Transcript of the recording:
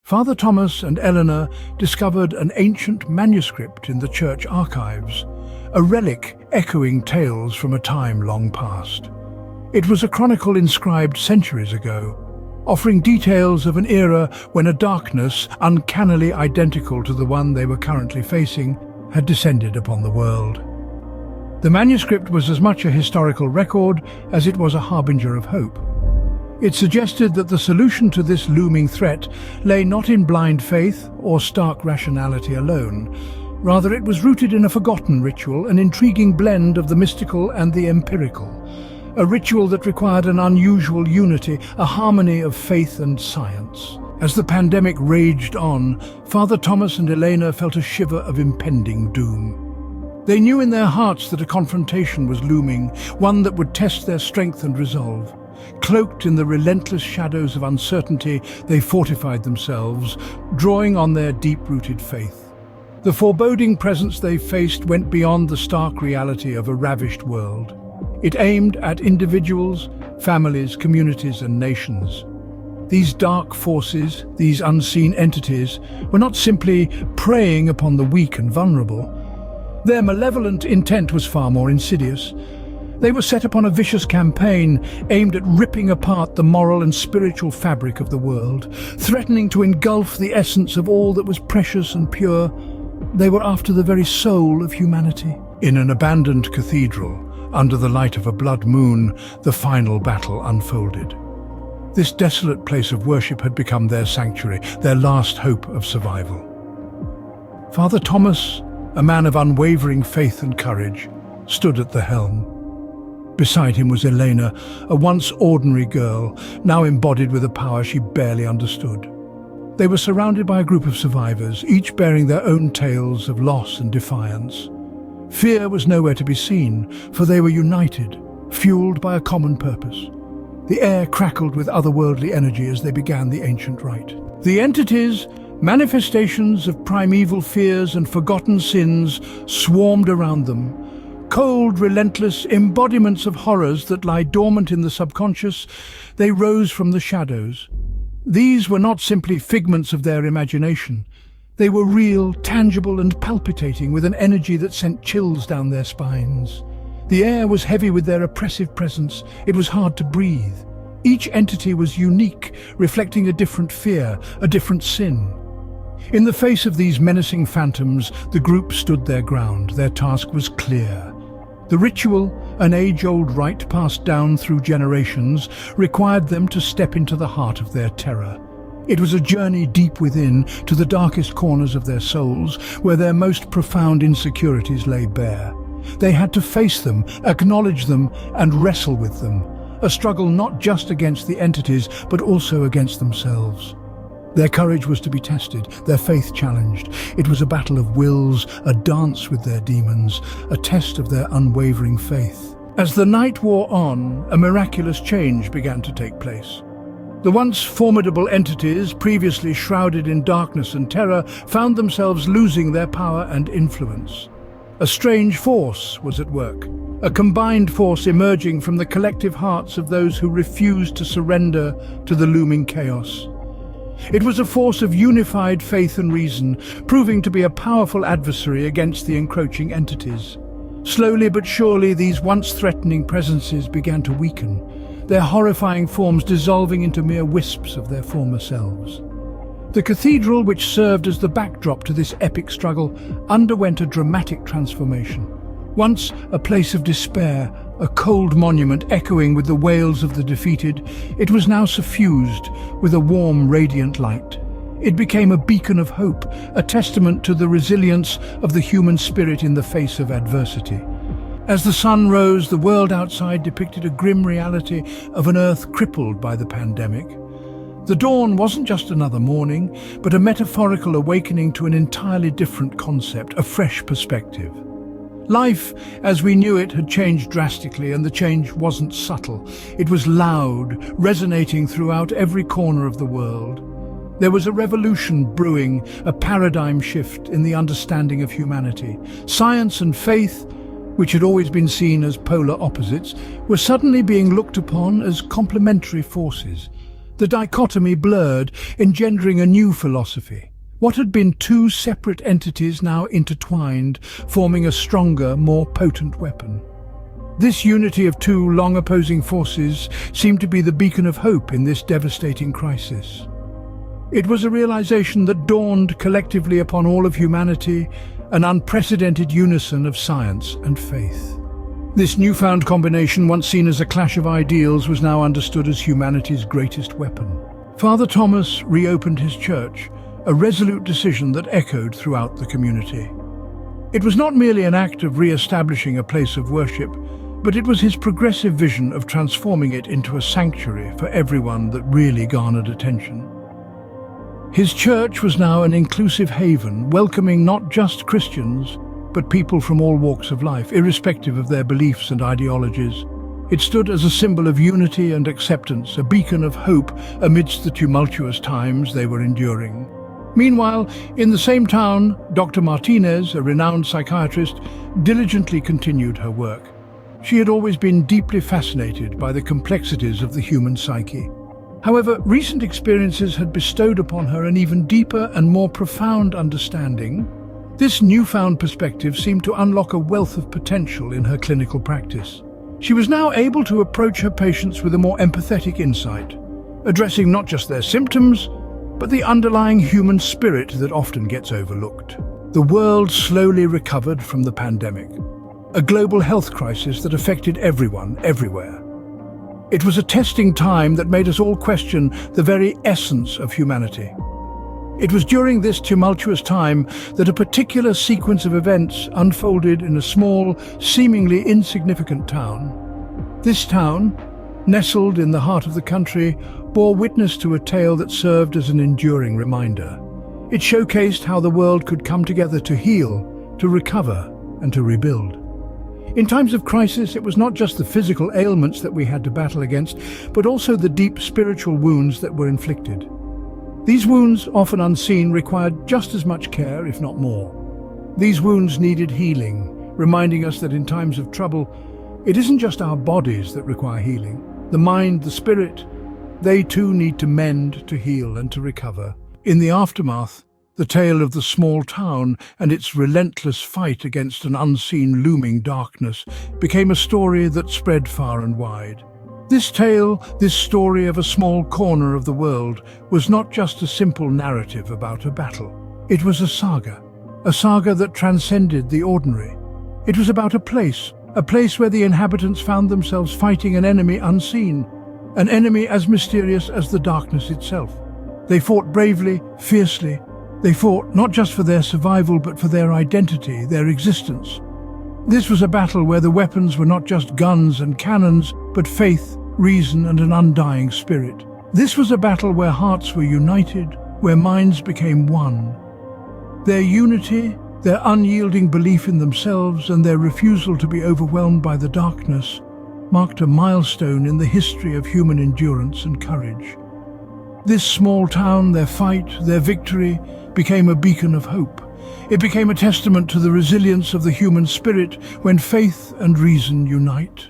Father Thomas and Eleanor discovered an ancient manuscript in the church archives, a relic echoing tales from a time long past. It was a chronicle inscribed centuries ago, offering details of an era when a darkness uncannily identical to the one they were currently facing had descended upon the world. The manuscript was as much a historical record as it was a harbinger of hope. It suggested that the solution to this looming threat lay not in blind faith or stark rationality alone. Rather, it was rooted in a forgotten ritual, an intriguing blend of the mystical and the empirical. A ritual that required an unusual unity, a harmony of faith and science. As the pandemic raged on, Father Thomas and Elena felt a shiver of impending doom. They knew in their hearts that a confrontation was looming, one that would test their strength and resolve. Cloaked in the relentless shadows of uncertainty, they fortified themselves, drawing on their deep-rooted faith. The foreboding presence they faced went beyond the stark reality of a ravished world. It aimed at individuals, families, communities, and nations. These dark forces, these unseen entities, were not simply preying upon the weak and vulnerable. Their malevolent intent was far more insidious. They were set upon a vicious campaign aimed at ripping apart the moral and spiritual fabric of the world, threatening to engulf the essence of all that was precious and pure. They were after the very soul of humanity. In an abandoned cathedral, under the light of a blood moon, the final battle unfolded. This desolate place of worship had become their sanctuary, their last hope of survival. Father Thomas, a man of unwavering faith and courage, stood at the helm. Beside him was Elena, a once ordinary girl, now embodied with a power she barely understood. They were surrounded by a group of survivors, each bearing their own tales of loss and defiance. Fear was nowhere to be seen, for they were united, fueled by a common purpose. The air crackled with otherworldly energy as they began the ancient rite. The entities, manifestations of primeval fears and forgotten sins, swarmed around them. Cold, relentless embodiments of horrors that lie dormant in the subconscious, they rose from the shadows. These were not simply figments of their imagination. They were real, tangible and palpitating, with an energy that sent chills down their spines. The air was heavy with their oppressive presence. It was hard to breathe. Each entity was unique, reflecting a different fear, a different sin. In the face of these menacing phantoms, the group stood their ground. Their task was clear. The ritual, an age-old rite passed down through generations, required them to step into the heart of their terror. It was a journey deep within, to the darkest corners of their souls, where their most profound insecurities lay bare. They had to face them, acknowledge them, and wrestle with them. A struggle not just against the entities, but also against themselves. Their courage was to be tested, their faith challenged. It was a battle of wills, a dance with their demons, a test of their unwavering faith. As the night wore on, a miraculous change began to take place. The once formidable entities, previously shrouded in darkness and terror, found themselves losing their power and influence. A strange force was at work, a combined force emerging from the collective hearts of those who refused to surrender to the looming chaos. It was a force of unified faith and reason, proving to be a powerful adversary against the encroaching entities. Slowly but surely, these once threatening presences began to weaken, their horrifying forms dissolving into mere wisps of their former selves. The cathedral, which served as the backdrop to this epic struggle, underwent a dramatic transformation. Once a place of despair, a cold monument echoing with the wails of the defeated, it was now suffused with a warm, radiant light. It became a beacon of hope, a testament to the resilience of the human spirit in the face of adversity. As the sun rose, the world outside depicted a grim reality of an earth crippled by the pandemic. The dawn wasn't just another morning, but a metaphorical awakening to an entirely different concept, a fresh perspective. Life, as we knew it, had changed drastically, and the change wasn't subtle. It was loud, resonating throughout every corner of the world. There was a revolution brewing, a paradigm shift in the understanding of humanity. Science and faith, which had always been seen as polar opposites, were suddenly being looked upon as complementary forces. The dichotomy blurred, engendering a new philosophy. What had been two separate entities now intertwined, forming a stronger, more potent weapon. This unity of two long-opposing forces seemed to be the beacon of hope in this devastating crisis. It was a realization that dawned collectively upon all of humanity, an unprecedented unison of science and faith. This newfound combination, once seen as a clash of ideals, was now understood as humanity's greatest weapon. Father Thomas reopened his church, a resolute decision that echoed throughout the community. It was not merely an act of re-establishing a place of worship, but it was his progressive vision of transforming it into a sanctuary for everyone that really garnered attention. His church was now an inclusive haven, welcoming not just Christians, but people from all walks of life, irrespective of their beliefs and ideologies. It stood as a symbol of unity and acceptance, a beacon of hope amidst the tumultuous times they were enduring. Meanwhile, in the same town, Dr. Martinez, a renowned psychiatrist, diligently continued her work. She had always been deeply fascinated by the complexities of the human psyche. However, recent experiences had bestowed upon her an even deeper and more profound understanding. This newfound perspective seemed to unlock a wealth of potential in her clinical practice. She was now able to approach her patients with a more empathetic insight, addressing not just their symptoms, but the underlying human spirit that often gets overlooked. The world slowly recovered from the pandemic, a global health crisis that affected everyone, everywhere. It was a testing time that made us all question the very essence of humanity. It was during this tumultuous time that a particular sequence of events unfolded in a small, seemingly insignificant town. This town, nestled in the heart of the country, bore witness to a tale that served as an enduring reminder. It showcased how the world could come together to heal, to recover, and to rebuild. In times of crisis, it was not just the physical ailments that we had to battle against, but also the deep spiritual wounds that were inflicted. These wounds, often unseen, required just as much care, if not more. These wounds needed healing, reminding us that in times of trouble, it isn't just our bodies that require healing. The mind, the spirit, they too need to mend, to heal, and to recover. In the aftermath, the tale of the small town and its relentless fight against an unseen looming darkness became a story that spread far and wide. This tale, this story of a small corner of the world, was not just a simple narrative about a battle. It was a saga that transcended the ordinary. It was about a place where the inhabitants found themselves fighting an enemy unseen, an enemy as mysterious as the darkness itself. They fought bravely, fiercely. They fought not just for their survival, but for their identity, their existence. This was a battle where the weapons were not just guns and cannons, but faith, reason, and an undying spirit. This was a battle where hearts were united, where minds became one. Their unity, their unyielding belief in themselves, and their refusal to be overwhelmed by the darkness marked a milestone in the history of human endurance and courage. This small town, their fight, their victory, became a beacon of hope. It became a testament to the resilience of the human spirit when faith and reason unite.